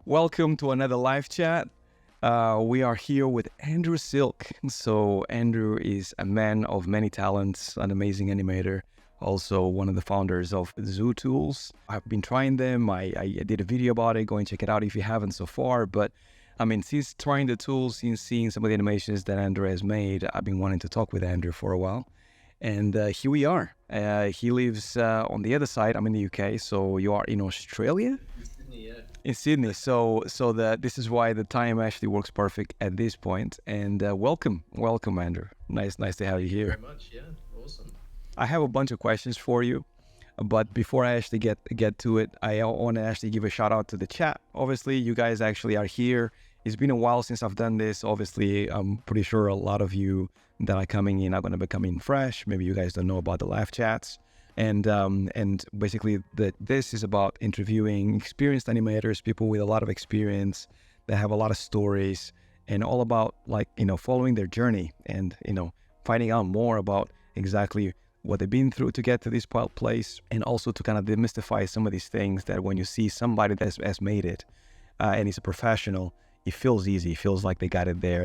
Welcome to another live chat. We are here with Andrew Silke. So Andrew is a man of many talents, an amazing animator, also one of the founders of Zoo Tools. I've been trying them. I did a video about it. Go and check it out if you haven't so far. But I mean, since trying the tools, since seeing some of the animations that Andrew has made, I've been wanting to talk with Andrew for a while. And here we are. He lives on the other side. I'm in the UK. So you are in Australia? In Sydney, so this is why the time actually works perfect at this point. And welcome, Andrew. Nice to have you here. Very much, yeah, awesome. I have a bunch of questions for you, but before I actually get to it, I want to actually give a shout out to the chat. Obviously, you guys actually are here. It's been a while since I've done this. Obviously, I'm pretty sure a lot of you that are coming in are going to be coming fresh. Maybe you guys don't know about the live chats. And basically this is about interviewing experienced animators, people with a lot of experience that have a lot of stories, and all about following their journey and finding out more about exactly what they've been through to get to this place, and also to kind of demystify some of these things that when you see somebody that has made it and he's a professional, it feels easy. It feels like they got there,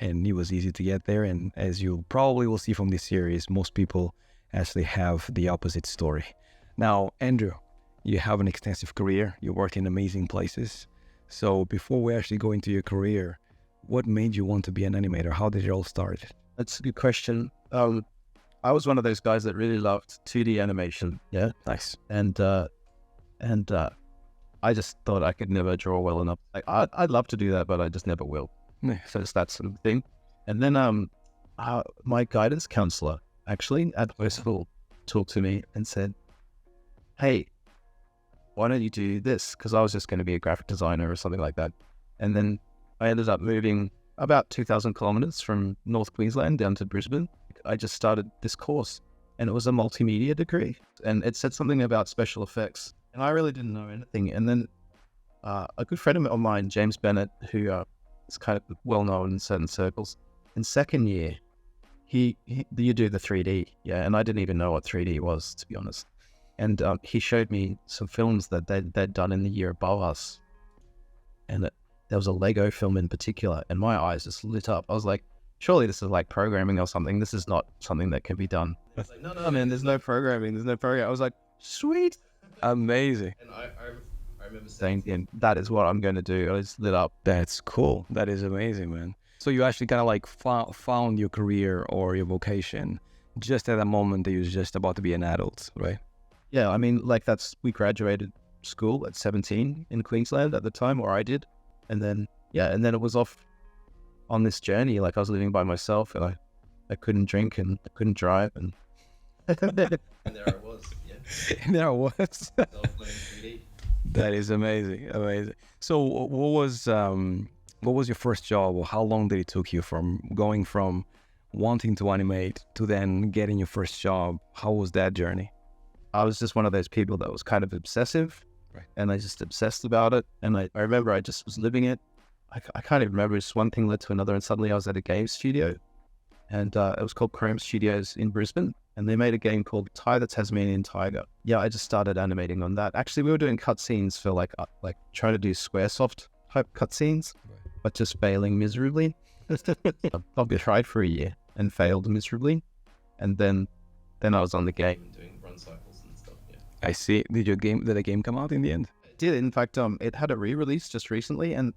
and it was easy to get there. And as you probably will see from this series, most people actually have the opposite story. Now, Andrew, you have an extensive career. You work in amazing places. So before we actually go into your career, what made you want to be an animator? How did it all start? That's a good question. I was one of those guys that really loved 2D animation. Yeah, Nice. and I just thought I could never draw well enough. I'd love to do that, but I just never will. Yeah. So it's that sort of thing. And then my guidance counselor actually at high school talked to me and said, "Hey, why don't you do this?" Because I was just going to be a graphic designer or something like that. And then I ended up moving about 2,000 kilometers from North Queensland down to Brisbane. I just started this course, and it was a multimedia degree, and it said something about special effects, and I really didn't know anything. And then a good friend of mine, James Bennett, who is kind of well known in certain circles, in second year, you do the 3D, yeah, and I didn't even know what 3D was, to be honest. And he showed me some films that they'd done in the year above us, and there was a Lego film in particular, and my eyes just lit up. I was like, surely this is like programming or something. This is not something that can be done. It's like, no, man, there's no programming. I was like, sweet. Amazing. And I remember saying, yeah, that is what I'm going to do. I just lit up. That's cool. That is amazing, man. So you actually kind of found your career or your vocation just at a moment that you was just about to be an adult, right? Yeah, I mean, we graduated school at 17 in Queensland at the time, or I did. And then it was off on this journey. Like, I was living by myself, and I couldn't drink and I couldn't drive, and and there I was. Yeah, And there I was. self-learning 3D. That is amazing. So what was your first job, or how long did it took you from going from wanting to animate to then getting your first job? How was that journey? I was just one of those people that was kind of obsessive, Right. and I just obsessed about it. And I remember I just was living it. I can't even remember, just one thing led to another, and suddenly I was at a game studio, and it was called Chrome Studios in Brisbane, and they made a game called Ty the Tasmanian Tiger. Yeah, I just started animating on that. Actually, we were doing cutscenes for like trying to do Squaresoft type cutscenes, but just failing miserably. I tried for a year and failed miserably, and then I was on the game doing run cycles and stuff. Yeah, I see. Did the game come out in the end? it did. In fact, it had a re-release just recently, and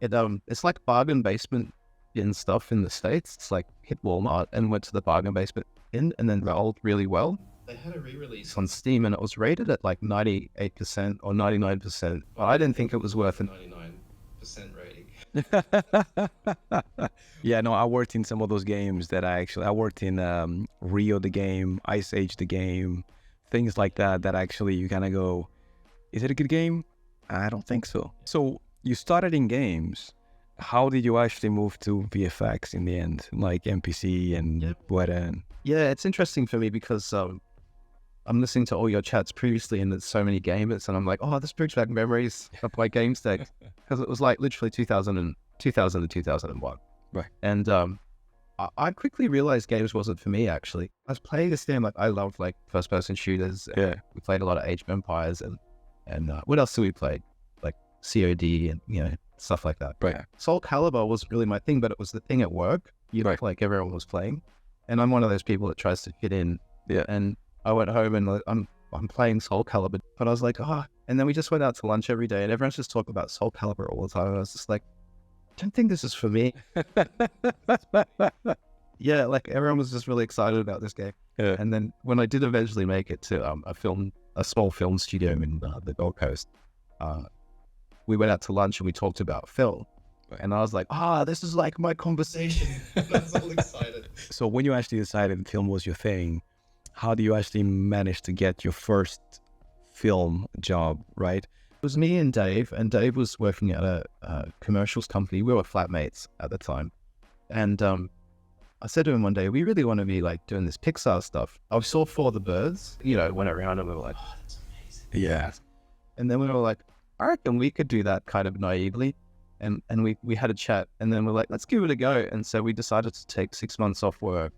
it's like bargain basement in stuff in the States. It's like hit Walmart and went to the bargain basement and then rolled really well. They had a re-release on Steam, and it was rated at like 98% or 99%, but I didn't think it was worth a 99% rating. Yeah, no, I worked in some of those games that I worked in Rio the game, Ice Age the game, things like that actually you kind of go, is it a good game? I don't think so. So you started in games. How did you actually move to VFX in the end, like MPC and Weta? Yeah, it's interesting for me because I'm listening to all your chats previously, and there's so many gamers, and I'm like, oh, this brings back memories of my games days, because it was like literally 2000 to 2001. Right. And I quickly realized games wasn't for me, actually. I was playing this game, like, I love like first person shooters. Yeah. We played a lot of Age of Empires, and what else did we play? Like COD and, stuff like that. Right. Soul Calibur wasn't really my thing, but it was the thing at work. Right. Like everyone was playing. And I'm one of those people that tries to fit in. Yeah. And I went home and like, I'm playing Soul Calibur, but I was like, and then we just went out to lunch every day and everyone's just talking about Soul Calibur all the time. And I was just like, I don't think this is for me. Yeah, like everyone was just really excited about this game. Yeah. And then when I did eventually make it to a small film studio in the Gold Coast, we went out to lunch and we talked about film. Right. And I was like, this is like my conversation. I was all excited. So when you actually decided film was your thing, how do you actually manage to get your first film job, right? It was me and Dave was working at a commercials company. We were flatmates at the time. And I said to him one day, we really want to be like doing this Pixar stuff. I saw For the Birds, went around and we were like, that's amazing. Yeah. And then we were like, I reckon we could do that kind of naively. And we had a chat and then we're like, let's give it a go. And so we decided to take 6 months off work.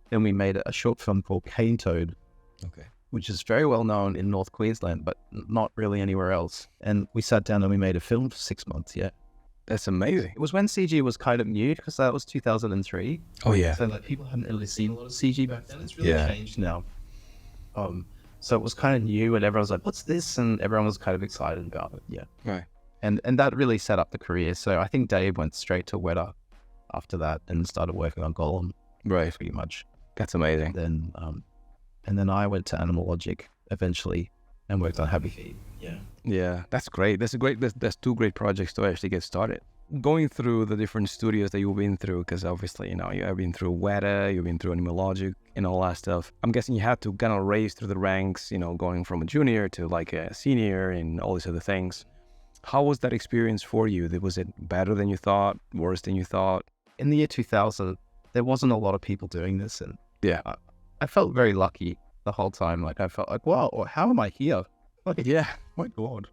Then we made a short film called Cane Toad, which is very well known in North Queensland, but not really anywhere else. And we sat down and we made a film for 6 months. Yeah. That's amazing. It was when CG was kind of new because that was 2003. Oh yeah. So like people hadn't really seen a lot of CG back then. It's really changed now. So it was kind of new and everyone was like, what's this? And everyone was kind of excited about it. Yeah. Right. And that really set up the career. So I think Dave went straight to Weta after that and started working on Golem. Right. Pretty much. That's amazing. And then I went to Animal Logic eventually and worked on Happy Feet. Yeah. Yeah, that's great. That's two great projects to actually get started. Going through the different studios that you've been through, because obviously, you have been through Weta, you've been through Animal Logic and all that stuff. I'm guessing you had to kind of raise through the ranks, going from a junior to like a senior and all these other things. How was that experience for you? Was it better than you thought, worse than you thought? In the year 2000, there wasn't a lot of people doing this. And yeah, I felt very lucky the whole time. Like I felt like, wow, how am I here? Like, yeah, my God.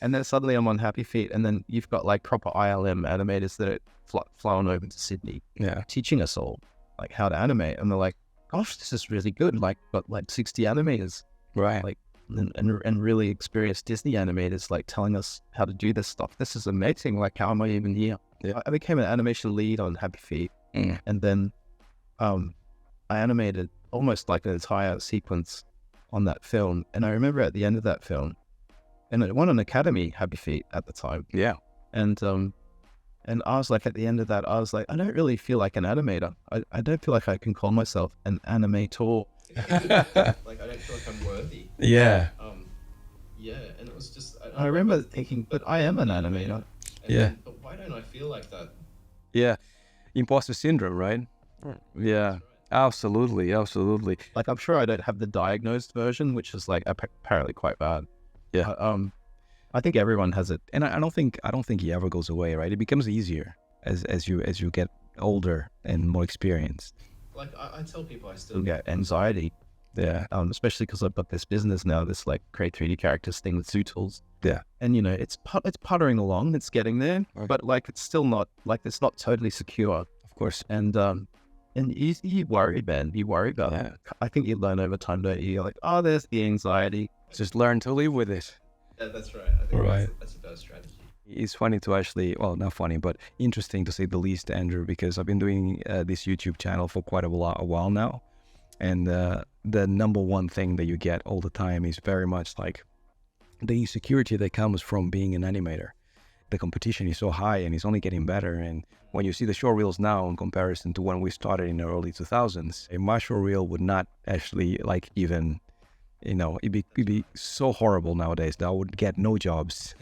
And then suddenly I'm on Happy Feet and then you've got like proper ILM animators that are flown over to Sydney, teaching us all like how to animate. And they're like, gosh, this is really good. Like got like 60 animators. Right. Like, and really experienced Disney animators like telling us how to do this stuff. This is amazing. Like, how am I even here? Yeah. I became an animation lead on Happy Feet. And then I animated almost like an entire sequence on that film. And I remember at the end of that film, and it won an Academy, Happy Feet, at the time. Yeah. And I was like, at the end of that, I was like, I don't really feel like an animator. I don't feel like I can call myself an animator. Like, I don't feel like I'm worthy. Yeah. Yeah, and it was just, I remember thinking, but I am an animator. And but why don't I feel like that? Yeah. Imposter syndrome, right? Yeah. Right. Absolutely. Like, I'm sure I don't have the diagnosed version, which is like apparently quite bad. Yeah. I think everyone has it. And I don't think it ever goes away, right? It becomes easier as you get older and more experienced. Like I tell people I still get anxiety. Yeah. Especially because I've got this business now, this like create 3D characters thing with Zoo Tools. Yeah. And it's puttering along, it's getting there, but like it's still not like it's not totally secure. Of course. And you worry, man. You worry about it. I think you learn over time, don't you? You're like, oh, there's the anxiety. Just learn to live with it. Yeah, that's right. I think that's a better strategy. It's funny to actually, well, not funny, but interesting to say the least, Andrew, because I've been doing this YouTube channel for quite a while now. And the number one thing that you get all the time is very much like the insecurity that comes from being an animator. The competition is so high and it's only getting better. And when you see the Showreels now in comparison to when we started in the early 2000s, my Showreel would not actually like even, it'd be so horrible nowadays that I would get no jobs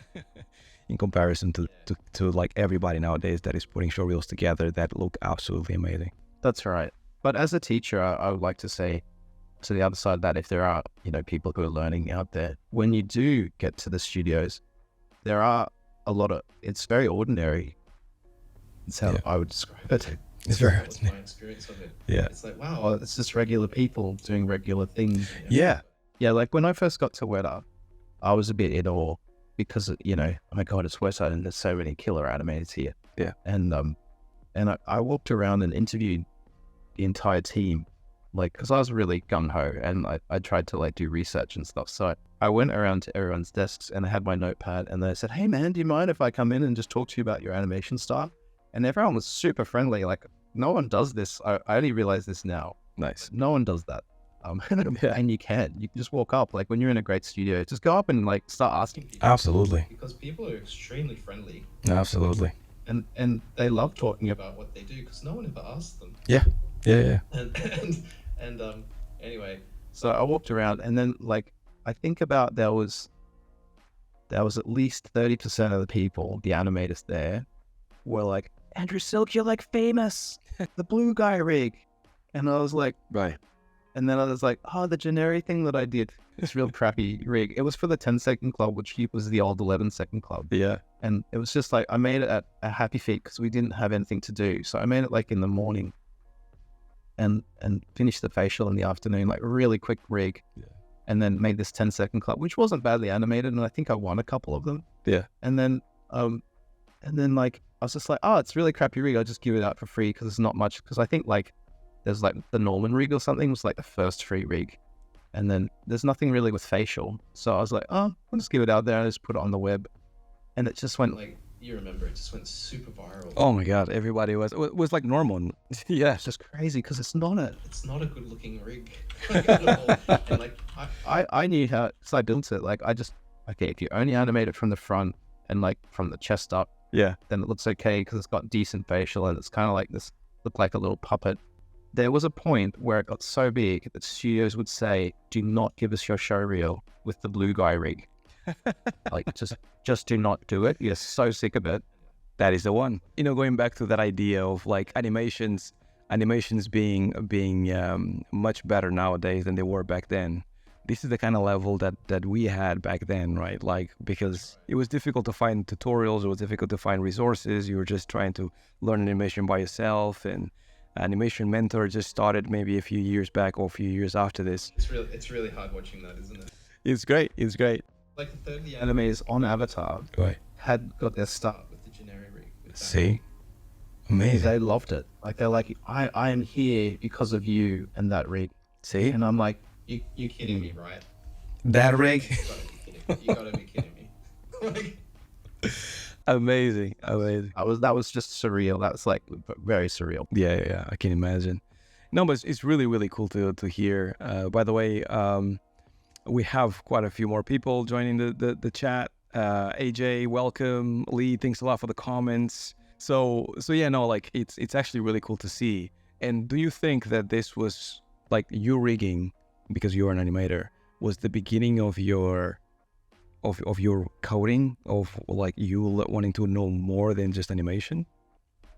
in comparison to like everybody nowadays that is putting Showreels together that look absolutely amazing. That's right. But as a teacher, I would like to say to the other side of that, if there are, people who are learning out there, when you do get to the studios, there are a lot of, it's very ordinary. That's how I would describe it. It's very ordinary. That's my experience of it. Yeah. It's like, wow, it's just regular people doing regular things. Yeah. Yeah, like when I first got to Weta, I was a bit in awe because, oh my God, it's Weta and there's so many killer animators here. Yeah. And I walked around and interviewed the entire team, like, because I was really gung-ho and I tried to like do research and stuff. So I went around to everyone's desks and I had my notepad and they said, "Hey man, do you mind if I come in and just talk to you about your animation style?" And everyone was super friendly. Like, no one does this. I only realize this now. Nice. No one does that. And you can just walk up, like when you're in a great studio, just go up and like start asking people. Absolutely. Because people are extremely friendly. Absolutely. And they love talking about what they do because no one ever asks them. Yeah. And anyway, so I walked around and then like I think about there was at least 30% of the people, the animators there, were like, "Andrew Silke, you're like famous, the blue guy rig," and I was like, right. And then I was like, "Oh, the generic thing that I did, this real crappy rig. It was for the 10-second club, which was the old 11-second club." Yeah. And it was just like, I made it at a happy feet because we didn't have anything to do. So I made it like in the morning and finished the facial in the afternoon, like really quick rig. Yeah. And then made this 10-second club, which wasn't badly animated. And I think I won a couple of them. Yeah. And then like, I was just like, "Oh, it's really crappy rig. I'll just give it out for free because it's not much." Because I think like, there's like the Newman rig or something was like the first free rig. And then there's nothing really with facial. So I was like, "Oh, I'll just give it out there and just put it on the web." And it just went like, you remember, it just went super viral. Oh my God. Everybody was like normal. Yeah. It's just crazy because it's not a good looking rig. And like, I knew how, so I built it. Like okay, if you only animate it from the front and like from the chest up, Yeah. then it looks okay because it's got decent facial and it's kind of like this, look like a little puppet. There was a point where it got so big that studios would say, "Do not give us your show reel with the blue guy rig." Like, just do not do it. You're so sick of it. That is the one. Going back to that idea of like animations being much better nowadays than they were back then. This is the kind of level that we had back then, right? Like, because it was difficult to find tutorials, it was difficult to find resources. You were just trying to learn animation by yourself, and Animation Mentor just started maybe a few years back or a few years after this. It's really hard watching that, isn't it? It's great. Like the third of the animes on Avatar Right. had got their start with the generic rig. See? Amazing. They loved it. Like, they're like, I am here because of you and that rig. See? And I'm like, you're kidding me, right? That rig? You gotta be kidding me. Amazing. That was just surreal. That was like very surreal. Yeah. I can imagine. No, but it's really, really cool to hear. By the way, we have quite a few more people joining the chat. AJ, welcome. Lee, thanks a lot for the comments. So yeah, no, like it's actually really cool to see. And do you think that this was like you rigging, because you're an animator, was the beginning of your coding, of like you wanting to know more than just animation?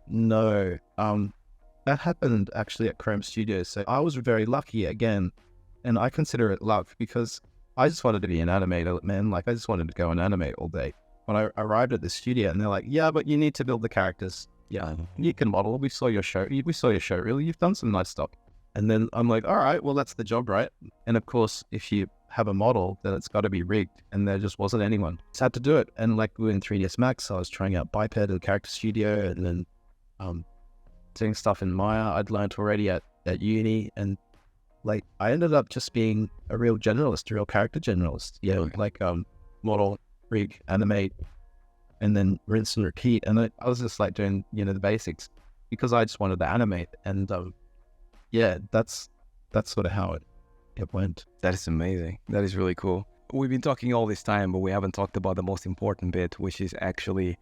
No, that happened actually at Chrome Studios. So I was very lucky again, and I consider it luck because I just wanted to be an animator, man. Like, I just wanted to go and animate all day. When I arrived at the studio, and they're like, "Yeah, but you need to build the characters. Yeah, you can model. We saw your show reel. You've done some nice stuff." And then I'm like, "All right, well, that's the job, right?" And of course, if you have a model, then it's got to be rigged, and there just wasn't anyone. Just had to do it. And like, we were in 3ds Max, I was trying out Biped at the Character Studio, and then doing stuff in Maya I'd learned already at uni, and like, I ended up just being a real generalist, a real character generalist. Yeah, Okay. like model, rig, animate, and then rinse and repeat. And I was just like doing, the basics because I just wanted to animate. And yeah, that's sort of how it went. That is amazing. That is really cool. We've been talking all this time, but we haven't talked about the most important bit, which is actually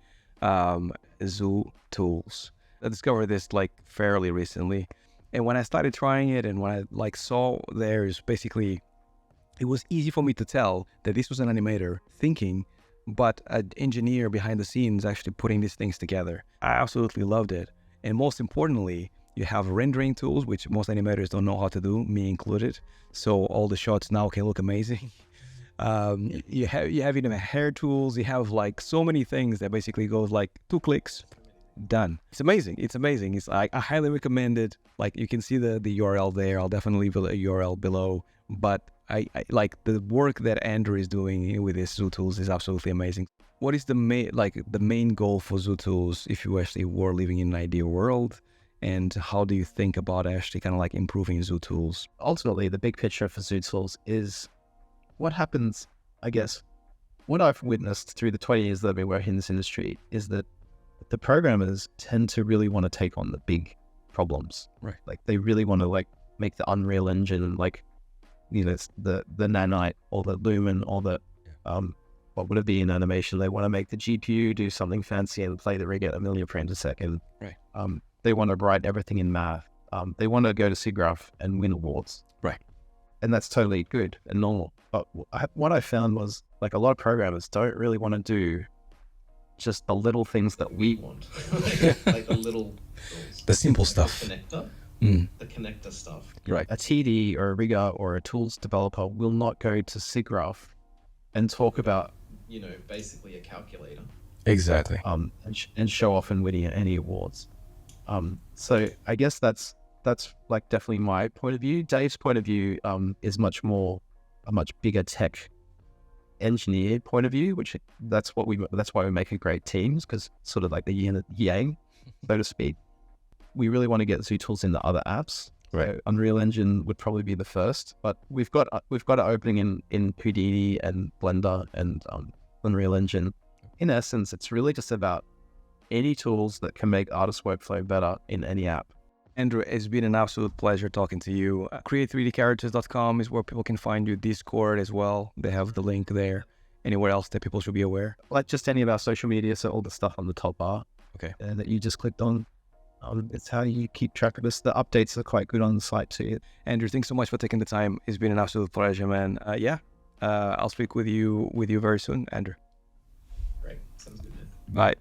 Zoo tools. I discovered this like fairly recently. And when I started trying it, and when I like saw there's basically, it was easy for me to tell that this was an animator thinking, but an engineer behind the scenes actually putting these things together. I absolutely loved it. And most importantly, you have rendering tools, which most animators don't know how to do, me included. So all the shots now can look amazing. You have even hair tools. You have like so many things that basically goes like 2 clicks, done. It's amazing. It's like, I highly recommend it. Like, you can see the URL there. I'll definitely leave a URL below. But I like the work that Andrew is doing with his Zoo tools is absolutely amazing. What is the main goal for Zoo tools if you actually were living in an ideal world? And how do you think about actually kind of like improving Zoo tools? Ultimately, the big picture for Zoo tools is what happens I guess what I've witnessed through the 20 years that I've been working in this industry is that the programmers tend to really want to take on the big problems. Right. Like they really want to like make the Unreal Engine, like, you know, the Nanite or the Lumen or the, what would it be in animation? They want to make the GPU do something fancy and play the rig at 1,000,000 frames a second. Right. They want to write everything in math. They want to go to SIGGRAPH and win awards. Right. And that's totally good and normal. But what I found was like a lot of programmers don't really want to do just the little things that we want. Like the little... The simple stuff. The connector. The connector stuff. Right. A TD or a rigger or a tools developer will not go to SIGGRAPH and talk about, you know, basically a calculator. Exactly. And show off and winning any awards. So I guess that's like definitely my point of view. Dave's point of view is a much bigger tech engineer point of view, which that's why we make a great teams, because sort of like the yin and yang, so to speak. We really want to get ZooTools into other apps. Right. So Unreal Engine would probably be the first, but we've got an opening in Houdini and Blender and Unreal Engine. In essence, it's really just about any tools that can make artist workflow better in any app. Andrew, it's been an absolute pleasure talking to you. Create3dcharacters.com is where people can find you. Discord as well. They have the link there. Anywhere else that people should be aware? Like just any of our social media, so all the stuff on the top bar. Okay. That you just clicked on. It's how you keep track of this. The updates are quite good on the site too. Andrew, thanks so much for taking the time. It's been an absolute pleasure, man. I'll speak with you very soon, Andrew. Great. Sounds good, man. Bye.